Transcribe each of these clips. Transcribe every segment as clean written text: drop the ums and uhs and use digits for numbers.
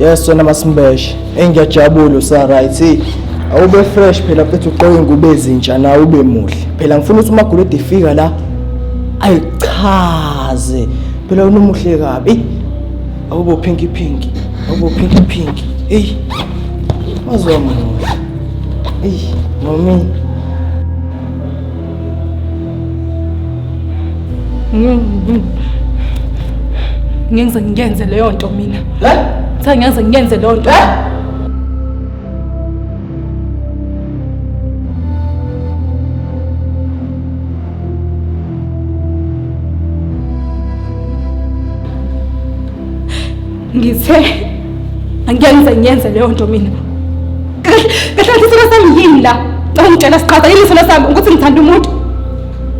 Yes wena Masimbeshe, engiyajabula usa right. Awube fresh phela mfethu uqoke ngube ezintsha na ube muhle. Phela ngifuna ukuthi uMagolide efika la ayichaze. Phela unomuhle kabi. Awube pinky. Awube pinky. Ey. Mazwa muhle. Ey, mami. Ngiyenze leyo nto mina. Ngiyenze leyo nto. Ngithe ngiyenze leyo nto mina. Kahle isona sami yini la? Ngicela sichaza yini isona sami ukuthi ngithanda umuntu.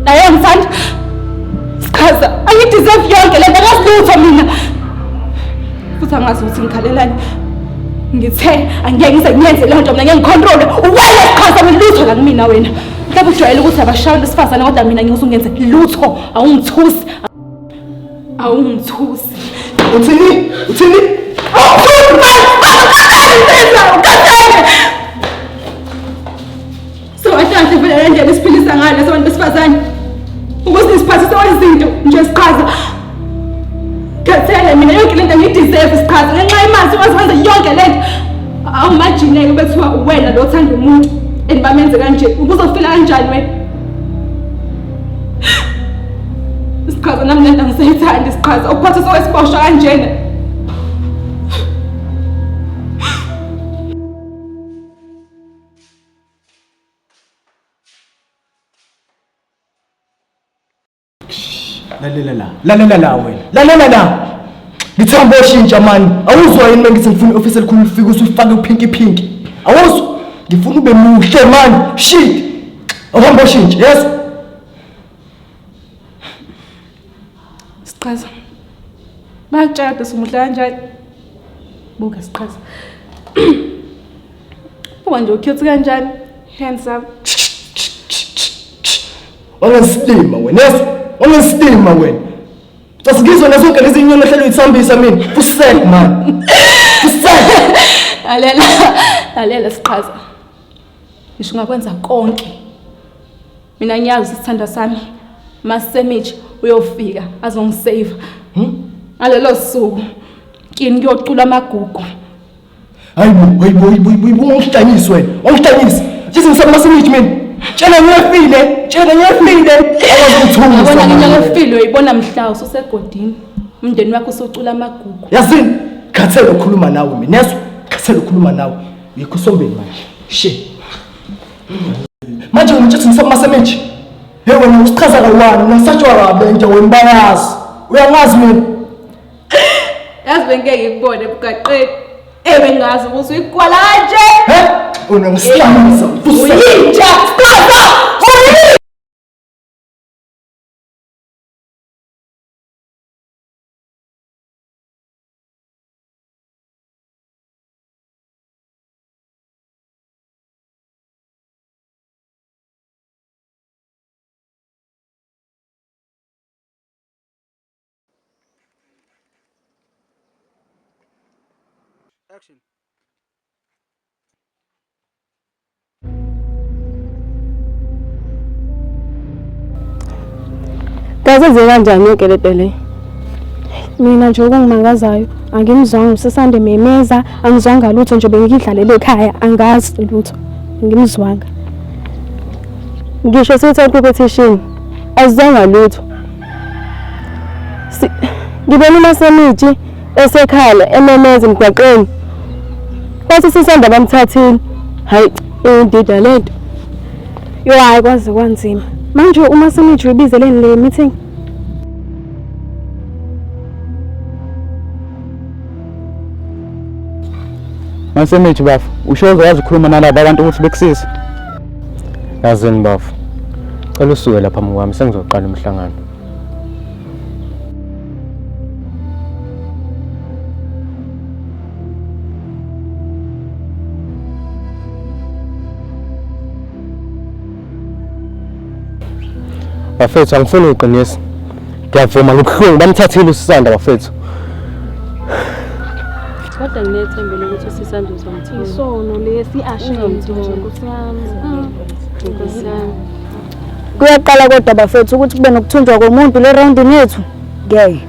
Naye ngithanda. Sichaza, angideserve yonke lento ngasilutho mina. Futhi angazi ukuthi ngikhalelani. Ngithe angeke ngiyenze leyo nto mina ngeke ngicontrol. Wena sichaza welutho la kumina wena. Mhlawumbe ujwayele ukuthi abashayeli besifazane kodwa mina ngeke usungenze lutho. Awungithusi. Uthini? So ahlanje vele le ndlela esiphilisa ngayo labantu besifazane. Ukuthi siphathise izinto nje sichaza. Kathele mina yonke lento ngideserve sichaza ngenxa yemali wazenza yonke lento. Awumajineke bethiwa wena lo othanda umuntu enibamenze kanje. Ubuzofila kanjani wena? Sichaza nami lento ngisayithanda sichaza ukuphathisa wesibosha kanjena. Lalela la wena. Lalela la. Ngithamba oshintsha mani. Awuzwa yini mengithi ngifuna office elikhulu ufike usifake upinky. Awuzwa? Ngifuna ube muhle mani. Shit. Awuhamba oshintsha. Yes. Sichaza. Bayakutshela umuhle kanjani? Buka sichaza. Uba nje ucute kanjani? Hands up. Wangasilima wena. Yes. Wangasilima wena. Tasingizwa nasonke lezi inyoni ehlelo ithambisa mina. Usek man. Usek. Lalela sichaza. Ngisho ngakwenza konke. Mina ngiyazi isithanda sami. Masemithi uyofika azongisave. Alelo suku kini ngiyocula amagugu. Hayibo, ungihlanyisi wena. Ungihlanyisi. Jithi ngisamasemithi mina. Tshela ngiyafile. Awazithunga. Yabona ngiyafile uyibona mhla ususegodini. Umndeni wakho usocula amagugu. Yazini, khathele ukukhuluma nawe mina. Yesu, khathele ukukhuluma nawe. Uyikhosombeni manje. She. Manje umuntu uthi ngisamasemithi. Hey wena usichaza kawani, ungasatshwa kabe nje wembayazi. Uyangazi mina. Yazi bengeke ngikubone ebugaqeni. Bengazi ukuthi uyikwala kanje. Unangisihlamisa. Uyinja, sichaza. Action. Kaze kanjani yonke lento le? Mina nje okungimangazayo angimzwanga usesande memeza, angizwanga lutho nje bengidlalele ekhaya, angazi lutho. Ngimzwanga. Ngisho sithi competition azizwanga lutho. Ngibona uMasemithi esekhala ememeza emgwaqeni. Kwathi sisanda bamthathile. Hayi, indida lento. Yo hayi kwaze kwanzima. Manje uMasemithi ubizeleni le meeting. Masemithi bafu, ushoza yazi ukukhuluma nalabo abantu ukuthi bekusize. Yazini bafu. Cela usuke lapha mngwami sengizoqala umhlangano. Bafethu angifuni uqinisa. Ngiyavuma ngikuhlungu bamthathile uSisanda bafethu. Kodwa nginethembe lokuthi usisanda uzomthola. Isono lesi ashenge Nkosi yami. Nkosi yami. Kuyaqala kodwa bafethu ukuthi kube nokuthunjwa komuntu le roundini yethu. Ngeke.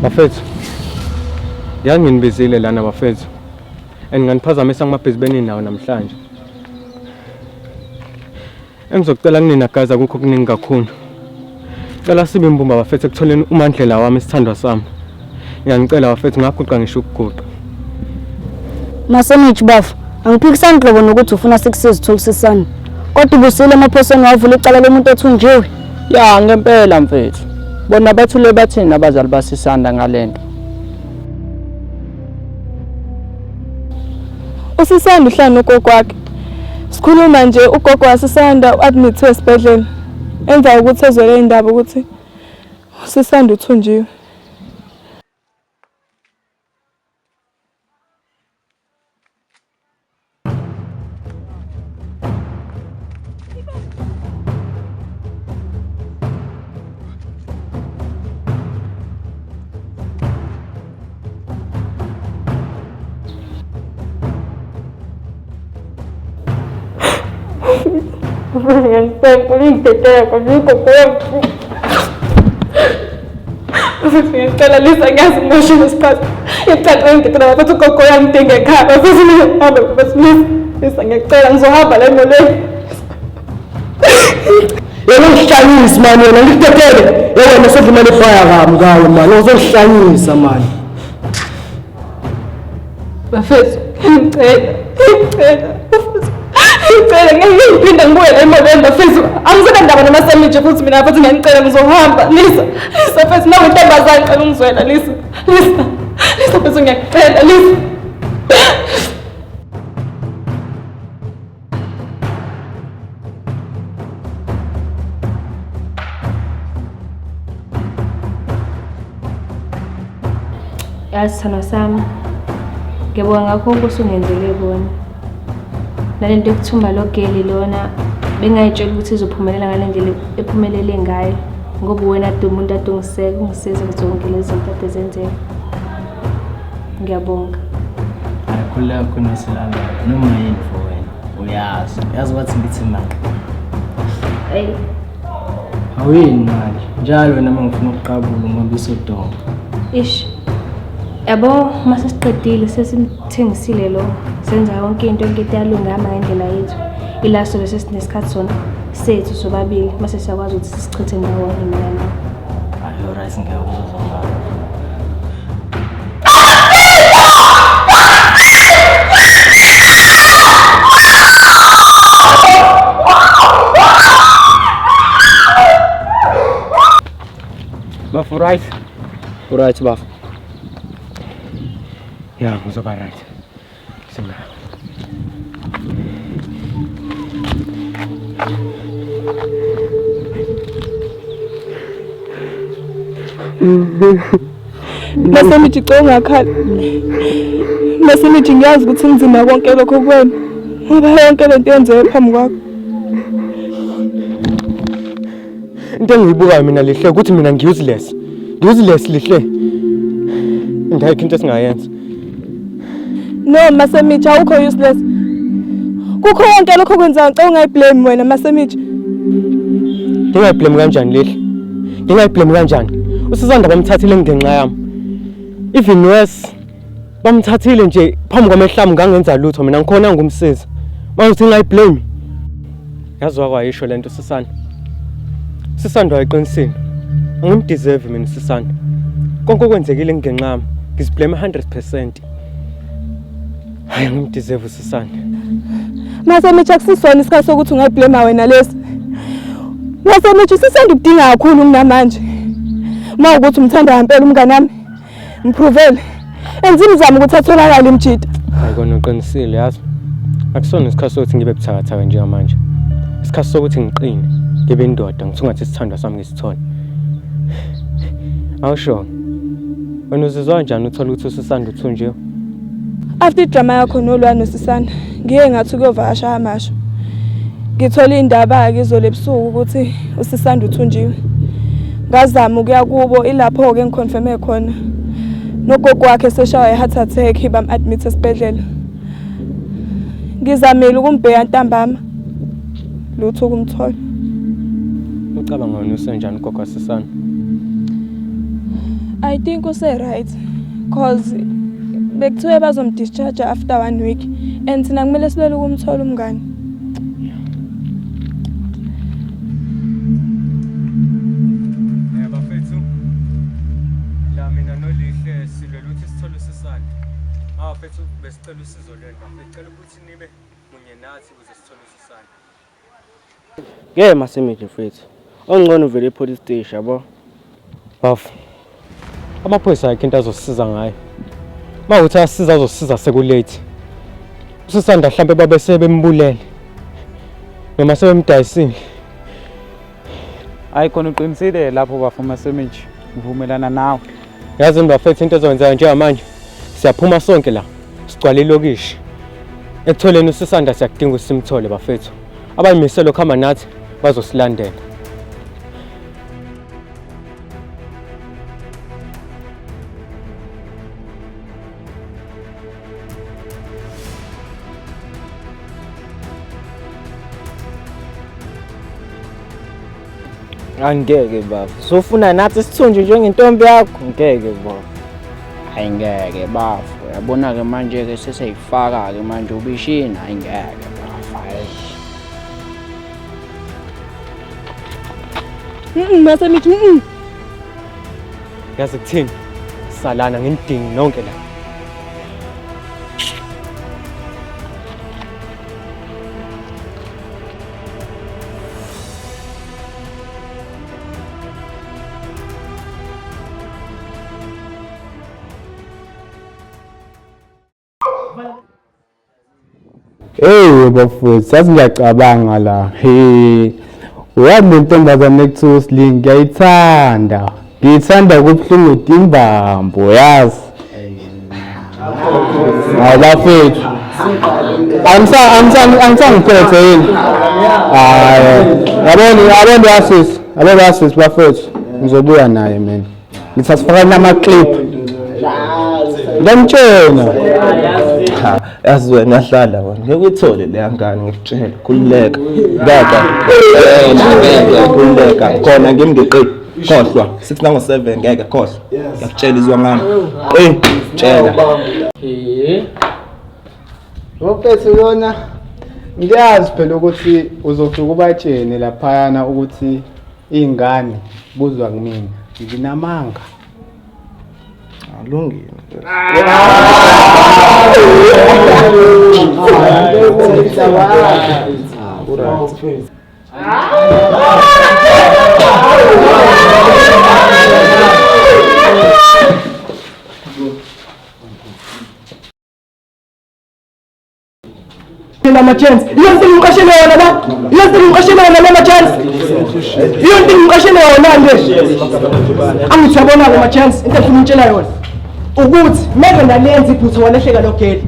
Bafethu. Yanginibizile lana bafethu. Enganiphazamisa kumabhizibeni nawo namhlanje. Engizocela kunina guys akukho kuningi kakhulu. Cela sibe imbumba bafethu ekutholeni uMandlela wami isithandwa sami. Ngiyangicela bafethu ngaguqa ngisho ukuguqa. Masemithi bafu, angiphikisani Dlobo nokuthi ufuna sikusize tholisisana. Kodwa ubusile emaphoseni wavula icala lomuntu othunjiwe. Ya ngempela mfethu. Bona bethule bathini abazali basisanda ngalento. Usisanda uhlanu ugogo wakhe. Sikhuluma nje ugogo wasisanda admitwe esibhedlela. Enza ukuthi ezwele indaba ukuthi usisanda uthunjiwe. Ngicela Lisa ngiyazi moshe lesikhathi. Ngicela ngicela ukuthi ugogo yangidinga ekhaya futhi ngihambe bese Lisa ngicela ngizohamba la emolweni. Yena ngihlanyisa manje yena ngikutetele. Yena sodlumele ekhaya kami ngawe manje uzohlanyisa manje. Bafethu ngicela ngiphinda ngibuye la emolweni bafethu. Angisenandaba namasemithi futhi mina futhi ngiyacela ngizohamba Lisa. Lisa futhi nawe intombazane ngicela ungizwela Lisa. Lisa futhi ngiyacela Lisa. Yasithando sami ngiyabonga ngakho usungenzele bona nalento yokuthumba logeli lona bengayitshela ukuthi izophumelela ngale ndlela ephumelele ngayo ngoba wena umuntu adongiseka ungisize zonke lezi zinto ade zenzeka. Ngiyabonga. Akukhuleka kunesilanga noma yini for wena uyazi ukuthi ngithi manje Hey awuyini manje njalo wena mangifuna ukuqabula ngoba isodonga ish yabo mase siqedile sesimthengisile lo senza yonke into yalungama ngendlela yethu ila sobe sesinesikhathi sona sethu sobabili mase siyakwazi ukuthi sisichithe ndawonye mina nawe. ayo right ngiyakuzwa ngayo Bafu right. Right bafu. Ya ngizoba right. Sima. Masemithi ungakhala. Masemithi ngiyazi ukuthi ngizima konke lokho kuwena. Ngoba yonke lento yenzeke phambi kwakho. Into engiyibukayo mina lihle ukuthi mina ngi-useless. Ngi-useless lihle. Ngayikho into esingayenza. No Masemithi awukho useless. Kukho konke lokho kwenzayo ngicela ungayiblame wena Masemithi. Ngingayiblame kanjani lihle? Ngingayiblame kanjani? Usizanda bamthathile ngenxa yami. Even worse bamthathile nje phambi kwamehlami ngangenza lutho mina ngikhona ngumsizi. Manje uthi ngingayiblame. Yazwa kwayisho lento Sisanda. Sisanda wayiqinisile. Angimdeserve mina Sisanda. Konke okwenzekile ngenxa yami ngiziblame 100%. Hayi ngimdeserve Sisanda. Masemithi akusisona isikhathi sokuthi ungayiblame wena lesi. Masemithi Sisanda ukudinga kakhulu kunamanje. Mawukuthi umthanda ngempela umngane wami. Ngiprovele. Enzima izama ukuthi atholakale imjida. Hayi kona uqinisile yazi. Akusona isikhathi sokuthi ngibe buthakathaka njengamanje. Isikhathi sokuthi ngiqine, ngibe indoda ngithungathe isithandwa sami ngisithole. Awusho. Wena uzizwa kanjani uthola ukuthi uSisanda uthunjiwe? After idrama yakho nolwana noSisanda, ngiye ngathi kuyovakasha amasho. Ngithola indaba ke izolo ebusuku ukuthi uSisanda uthunjiwe. Ngazama ukuya kubo ilapho ke ngiconfirme khona. nogogo wakhe seshawa i-heart attack bam-admit esibhedlela. Ngizamile ukumbheka ntambama lutho ukumthola. Ucabanga wena usenjani ugogo waSisana? I think use-right cause bekuthiwe bazomdischarge after 1 week and thina kumele silele ukumthola umngane. Bafethu, la mina noLihle silwela ukuthi sithole uSisana. Bafethu besicela usizo lwenu bafethu, cela ukuthi nibe munye nathi ukuze sithole uSisana. Ke masemiji mfethu. Ongcono uvele epolice station yabo. Baf. Amaphoyisa ayikho into azosisiza ngayo. Mawuthi asiza azosisiza sekulate. USisanda mhlambe babe sebembulele. Noma sebemdayisile. Hayi khona uqinisile lapho bafuma semiji. Ngivumelana nawe. Yazi bafethu into ezokwenza njengamanje. Siyaphuma sonke la. Sigcwala ilokishi. Ekutholeni uSisanda siyakudinga usimthole bafethu. Abayimiselo khama nathi bazosilandela. Angeke bafu. Sofuna nathi sithunje njengentombi yakho. Ngeke bafu. Hayi ngeke bafu. Yabona ke manje ke seseyifaka ke manje ubishini hayi ngeke bafu. Masemiji. Yazi kuthini? Salana ngindingi nonke la. Hey bafowethu, sathi ngiyacabanga la. Hey. Uyazi lentombazane ekuthiwa uSling ngiyayithanda. Ngiyithanda kubuhlungu imbambo, yazi. Hayi bafowethu. Angisangiphethe yini? Yabona yasisi bafowethu. Ngizobuya naye mina. Ngithatha nama-clip. Ngiyamtshena. Yazi wena hlala wena ngeke uyithole le ngane ngikutshela khululeka khululeka khona ngimngeqi khohlwa 6 nango 7 ngeke khohlwa ngiyakutshela izwa ngami tshela Bafowethu yona ngiyazi phela ukuthi uzofika ubatshene laphayana ukuthi ingane buzwa kumina nginamanga. Alungile. Mama chance. Yonke ngimqashele yona la. Yonke ngimqashele yona mama chance. Yonke ngimqashele yona nje. Angithi yabona mama chance into efuna utshela yona. Ukuthi meke nalenza iphutho walahleka logeli.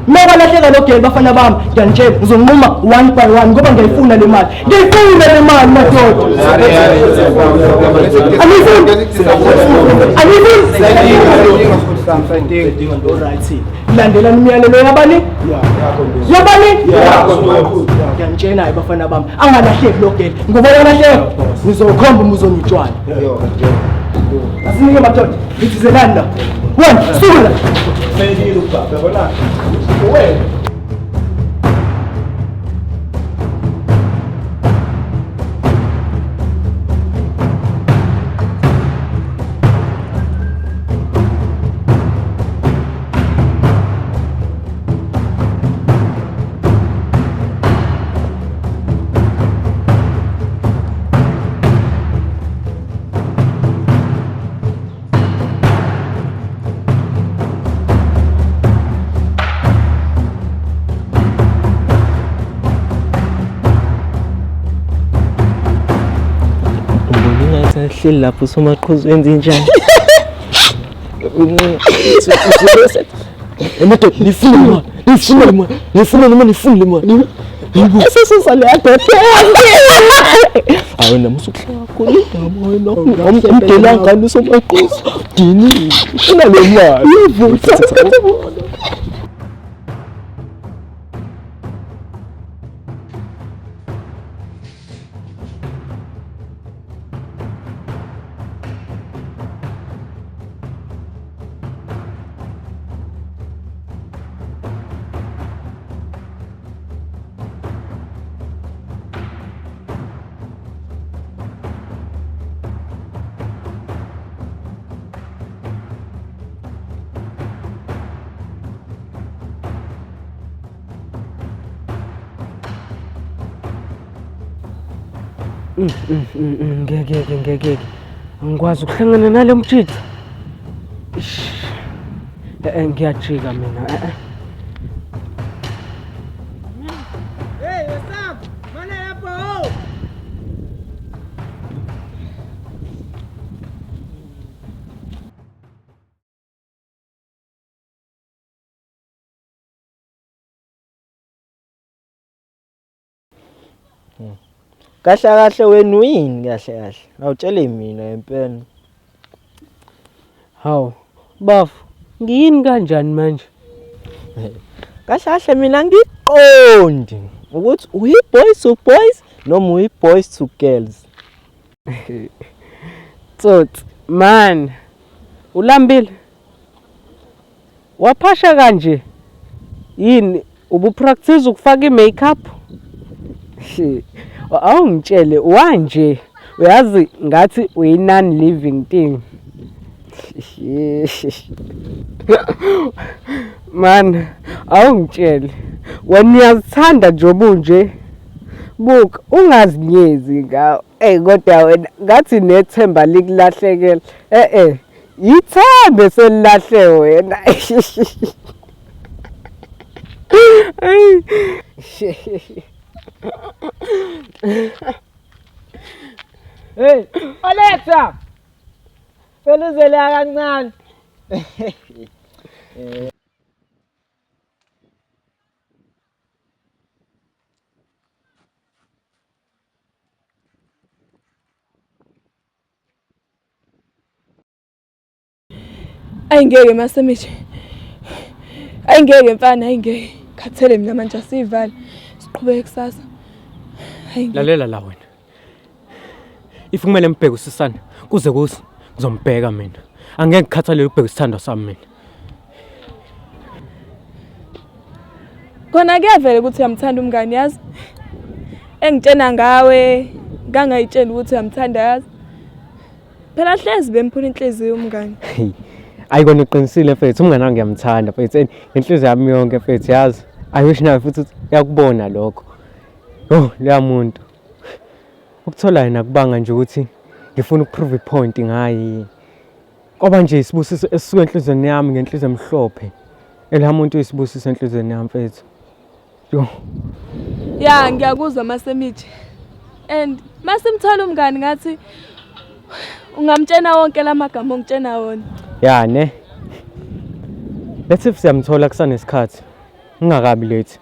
Meke lahleka logeli bafana bami ngiyanitshela ngizonquma 1 by 1 ngoba ngiyifuna le mali. Ngiyifuna le mali madoda. Landela imiyalelo yabani? Ngiyantshela hayi bafana bami angalahleki logeli ngoba yalahleka ngizokhomba umuzonitshwana. Asinike madoda ngithizelani la. Wena sula. Sendile ubaba yabona. Wena hleli lapho somaqhuzu wenza njani? Emadoda nifune manje. esesizale yadoda awena musukuhlala khona indaba wena umdela ngani somaqosi dini ufuna le mali yevutha ngeke ngikwazi ukuhlangana nale mtshitha ngiyajika mina Hey, what's up? Mana hapo? Kahle wena uyini kahle awutshele mina impela. hawu bafu ngiyini kanjani manje Kahle mina ngiqondi ukuthi uyi-boys to boys noma uyi-boys to girls. Tsotsi man ulambile waphasha kanje yini ubupractice ukufaka i-makeup awungitshele wanje uyazi ngathi uyi-non living thing man awungitshele wena uyazithanda nje obunje buka ungazinyezi ngawo kodwa wena ngathi nethemba likulahlekela yithembe selilahle wena Hey Alexa feluzele kancane. Ayingeke Masemithi. Ayingeke mfana ayingeke. Khathele mina manje asivale. Siqhubeke kusasa. Lalela la wena. If kumele mbheke usisana kuze kusi ngizombheka mina. Angeke ngikhathalele ukubheka isithando sami mina. Khona kuyavela ukuthi uyamthanda umngani yazi. Engitshena ngawe ngangayitshela ukuthi uyamthanda yazi. Phela hlezi bemphula inhliziyo umngani. Ayikona iqinisile mfethu umngane wami ngiyamthanda mfethu inhliziyo yami yonke mfethu yazi. I wish nawe futhi yakubona lokho. Leya muntu. Ukuthola yena kubanga nje ukuthi ngifuna ukuprove ipoint ngayi. Ngoba nje isibusiso esisuka enhlizweni yami ngenhliziyo emhlophe. Ela muntu uyisibusiso enhlizweni yami mfethu. Ya ngiyakuzwa Masemithi. And masimthola umngani ngathi ungamtshena wonke lamagama ongitshena wona. Ya ne. Let's if siyamthola kusanesikhathi. Ungakabi late.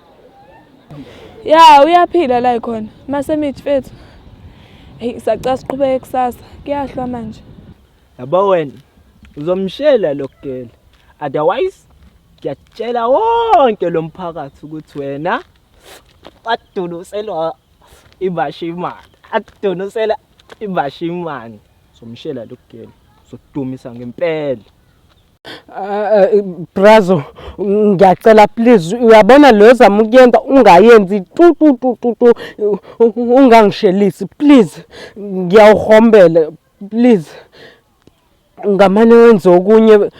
Ya uyaphila la ikhona. Masemithi mfethu. Hey sacela siqhubeke kusasa. Kuyahlwa manje. Yabo wena uzomshela lokugela. Otherwise ngiyatshela wonke lo mphakathi ukuthi wena wadunuselwa ibashimani. Akudunusela ibashimani. Somshela lokugela. Sodumisa ngempela. Brazo ngiyacela please uyabona lo zama ukuyenza ungayenzi tu ungangishelisi please ngiyawuhombela please ngamane wenza okunye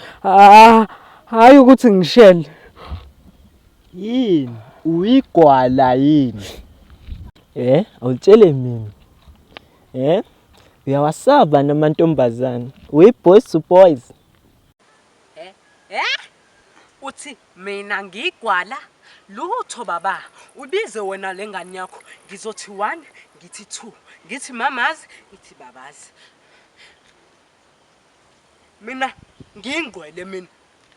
hayi ukuthi ngishele yini uyigwala yini awutshele mina uyawasaba namantombazana uyi-boys to boys. Uthi mina ngigwala lutho baba ubize wena lengane yakho ngizothi 1 ngithi 2 ngithi mamazi ngithi babazi mina ngingqwele mina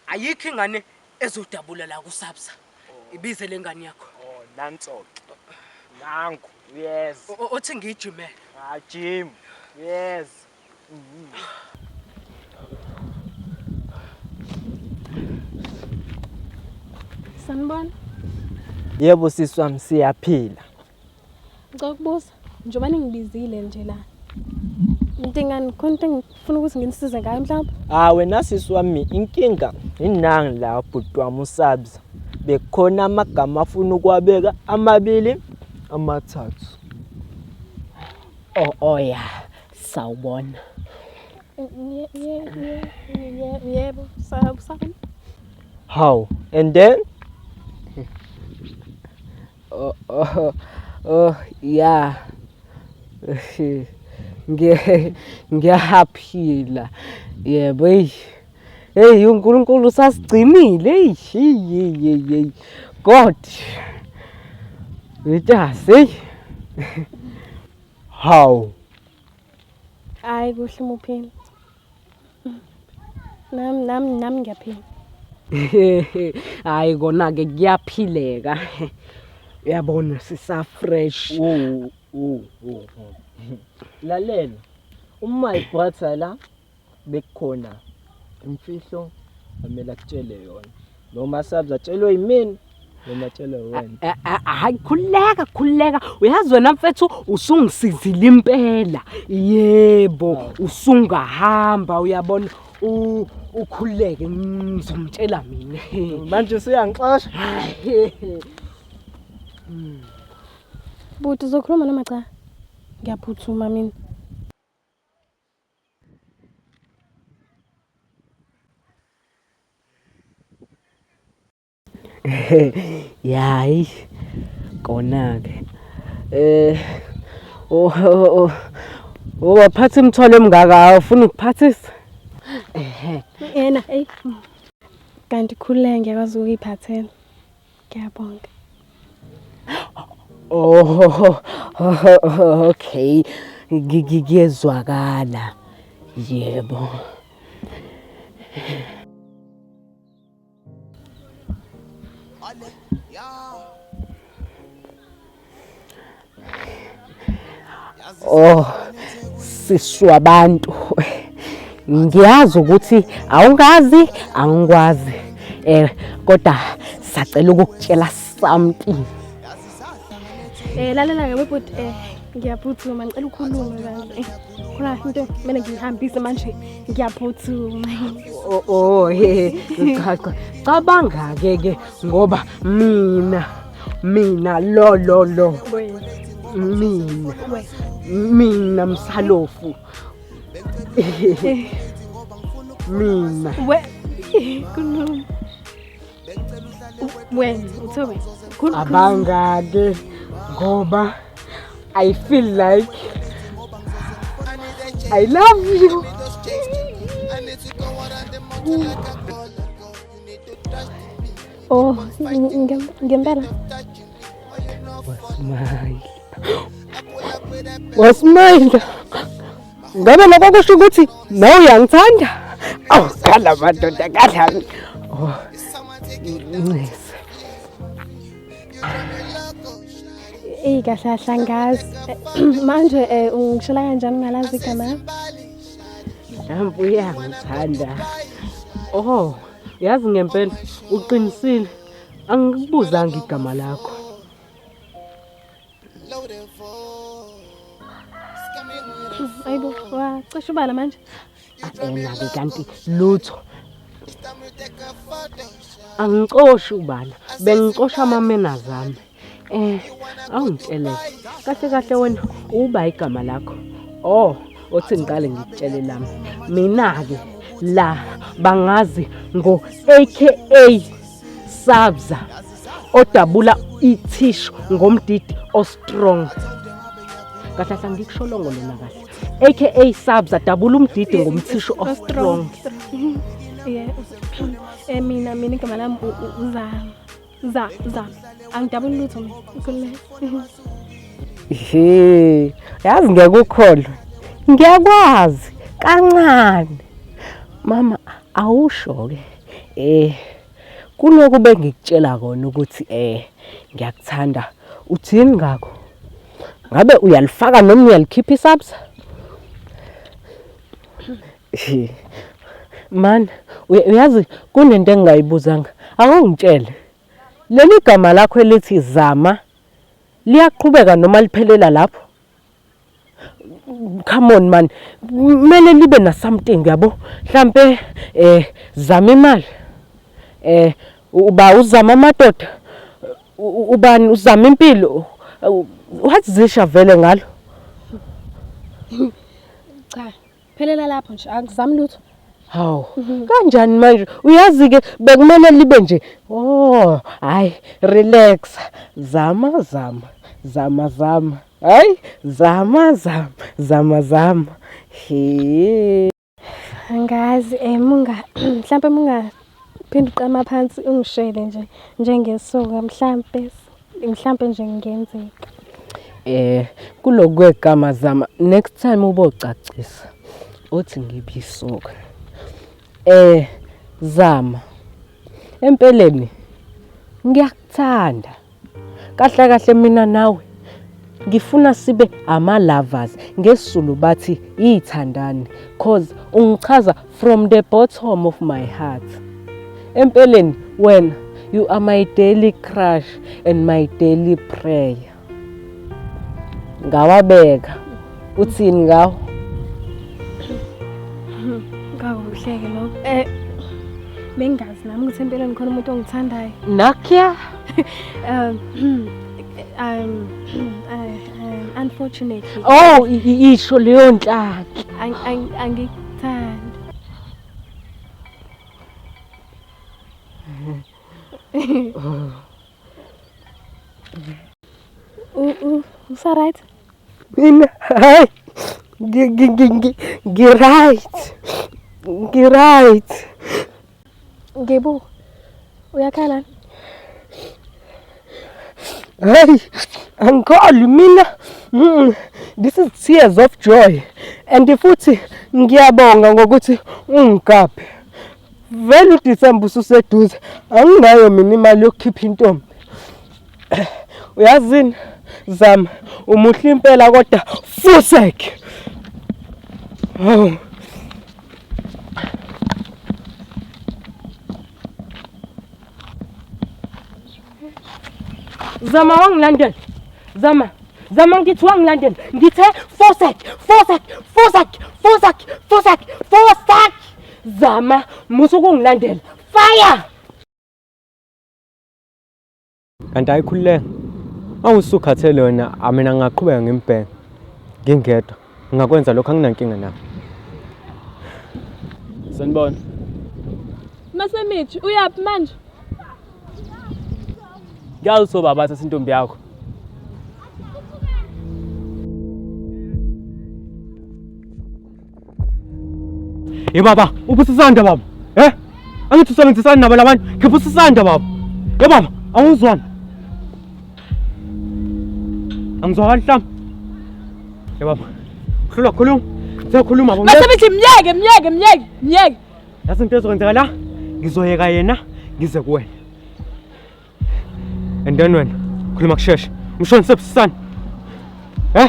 ayikho ingane ezodabula la kusabsa ibize lengane yakho nantsonke nangu yes uthi ngijime Jim yes Sanibona. Yebo sisi wami siyaphila. Ngicela ukubuza njengoba ningibizile nje la. Ngidingani konke ngifuna ukuthi nginisize ngayo mhlawumbe? Wena sisi wami inkinga inangi la bhuti wami usabza. Bekhona amagama afuna ukwabeka amabili amathathu. ya sawubona. Yebo, sabona. How? And then? Yeah. Ngiyaphila. Yebo hey uNkulunkulu usasigcinile hey God. Ngitase. How? Hayi kuhle umuphila. Nami ngiyaphila. Hayi kona ke kuyaphileka. Uyabona sisa fresh. Lalela. My brother la bekhona imfihlo amela kutshele yona. Noma sabza tshelwe yimini noma tshelwe wena. Hayi khuleka. Uyazi wena mfethu usungisizile impela. Yebo, usungahamba uyabona ukhuleke ngizomtshela mina. Manje usiyangixosha. Buti uzokhuluma noma cha? Ngiyaphuthuma mina. Yayi kona ke waphatha imthwalo emngaka ufuna ukuphathisa Yena hey kanti khuleke ngiyakwazi ukuyiphathela. Ngiyabonga. Okay ngiyezwakala yebo siswa abantu ngiyazi ukuthi awungazi angikwazi kodwa sacela ukukutshela something Lalela ke bhuti ngiyaphuthuma ngicela ukhulume kahle. Khona into mina ngihambise manje ngiyaphuthuma. Cabanga ke ngoba mina lo mina msalofu mina khuluma wena uthobe abanga ke ngoba I feel like I love you. Ngempela. Wasmile. Ngabe lokho kusho ukuthi nawe uyangithanda? Khala madoda khala. Kahle ngazi. Manje ungishela kanjani ngalazi igama? Mhlawumbe uyangithanda. Yazi ngempela uqinisile. Angikubuzanga igama lakho. Ayibo wacisha ubala manje? Ke kanti lutho. Angixoshi ubala. Bengixosha amamena zami. Awungitshele kahle wena uba igama lakho. Othi ngiqale ngikutshele lami. Mina ke la bangazi ngo AKA Sabza odabula ithishu ngomdidi ostrong. Kahle ngikusholongo lona kahle. AKA Sabza dabula umdidi ngomthishu ostrong. Mina igama lami za angidabuli lutho mina. Yazi ngiyakukholwa. Ngiyakwazi kancane. Mama awusho ke. Kunoku bengikutshela kona ukuthi ngiyakuthanda. Uthini ngakho? Ngabe uyalifaka noma uyalikhipha isabs? Man, uyazi kunento engayibuzanga. Awungitshele. Leli gama lakho elithi Zama liyaqhubeka noma liphelela lapho? Come on man. Kumele libe na something yabo. Mhlambe zama imali. Uba uzama amadoda. Ubani uzama impilo. Wazisha vele ngalo. Cha, phelela lapho nje akuzami lutho. Hawu, kanjani manje? Uyazi ke bekumele libe nje. Oh, hayi, relax. Zama. Hayi, zama. He. Angazi mhlambe phinde uqama phansi ungishele nje njengesoka mhlambe nje ngenzeka. Kulokwegama Zama next time ubocacisa uthi ngibisoka. Zama. Empeleni ngiyakuthanda. Kahle mina nawe ngifuna sibe ama lovers ngesizulu bathi ithandani cause ungichaza from the bottom of my heart. Empeleni wena you are my daily crush and my daily prayer. Ngawabeka uthini ngawo? Ngawuhleke lo. Bengazi nami ukuthi empeleni khona umuntu ongithandayo. Nakia? Unfortunately. Oh, isho leyo nhlaki. Angikuthandi. Right? Mina hayi right. Ngebo. Uyakhala? Hey, angikoli mina. This is tears of joy. And futhi ngiyabonga ngokuthi ungigaphe. Vele uDecember ususeduze. Anginayo mina imali yokukhipha intombi. Uyazini Zama umuhle impela kodwa fusek. Oh. Zama wangilandela. Zama ngithi wangilandela. Ngithe fusek. Zama musu kungilandela. Fire! Kanti ayikhululeka. Awusukhathele wena amina ngaqhubeka ngempela. Ngingedwa. Ngakwenza lokho anginankinga nawe. Sanibona. Masemithi uyaphi manje? Ngiyazi so baba thatha intombi yakho. Baba, ubusisanda baba. Angithi usebenzisana nabo labantu. Khipha usisanda baba. Baba, awuzwana. Angizwakala mhlamba. Baba. Khuluma khuluma. Siyakhuluma baba. Masemithi miyeke. Yasi into ezokwenzeka la. Ngizoyeka yena ngize kuwena. And then wena khuluma kusheshe. Umshoni sebusisana.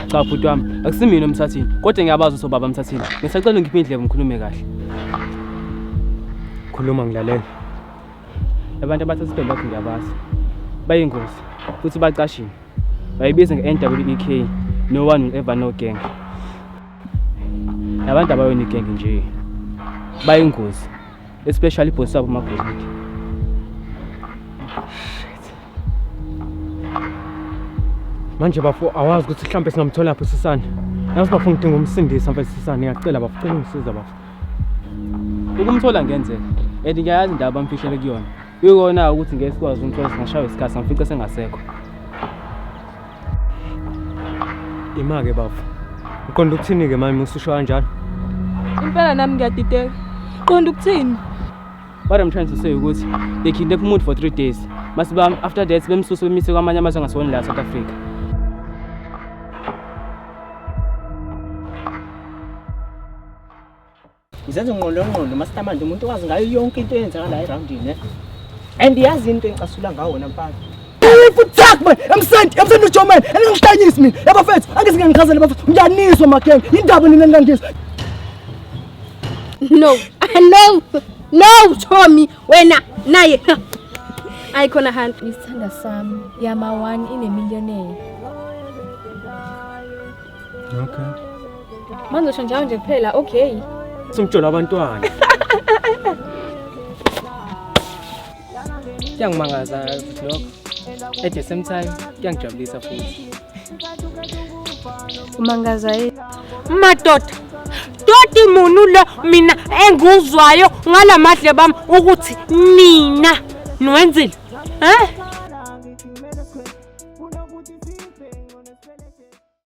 Cha bhuti wami, akusimina umthathini. Kodwa ngiyabaza so baba umthathini. Ngisacela ngiphe indlebe ngikhulume kahle. Khuluma ngilalela. Abantu abathatha isibhedlela bakho ngiyabaza. Bayingozi futhi bacashile. Bayibiza nge-NWEK, no one will ever know gang. Abantu abayona gang nje. Bayingozi, especially boss wabo magolide. Manje bafu awazi ukuthi mhlambe singamthola lapho Sisana. Nazi bafu ngidinga umsindisi mfethu Sisana, ngiyacela bafu cela ungisiza bafu. Ukumthola ngenzeka. Ngiyayazi indaba bamfihlele kuyona. Uyona ukuthi ngeke sikwazi umthola singashawa isikhathi samfica sengasekho. Imake bafu. Uqonda ukuthini ke mami ususho kanjalo? Impela nami ngiyadideka. Qonda ukuthini? What I'm trying to say ukuthi they kidnap umuntu for 3 days. Masiba after that bemsusa bemise kwamanye amazwe angasona la South Africa. Izenze ngqondo master manje umuntu wazi ngayo yonke into eyenzeka la eroundini and yazi into engicasula ngawo wena mfana. stuck man. Emsenti uJoman. Angihlanyisi mina. Yabafethu, angize ngichazele bafethu. Ngiyaniswa magenge. Indaba nina ngangizwa. No Tommy wena naye ayikhona hantu isithanda sami yama 1 in a millionaire. Okay. Manje usho njalo nje kuphela okay. Simjola abantwana. Kuyangimangaza futhi lokho. At the same time kuyangijabulisa futhi. Umangaza yini? Madoda toti munu lo mina enguzwayo ngalamadle bami ukuthi mina nwenzile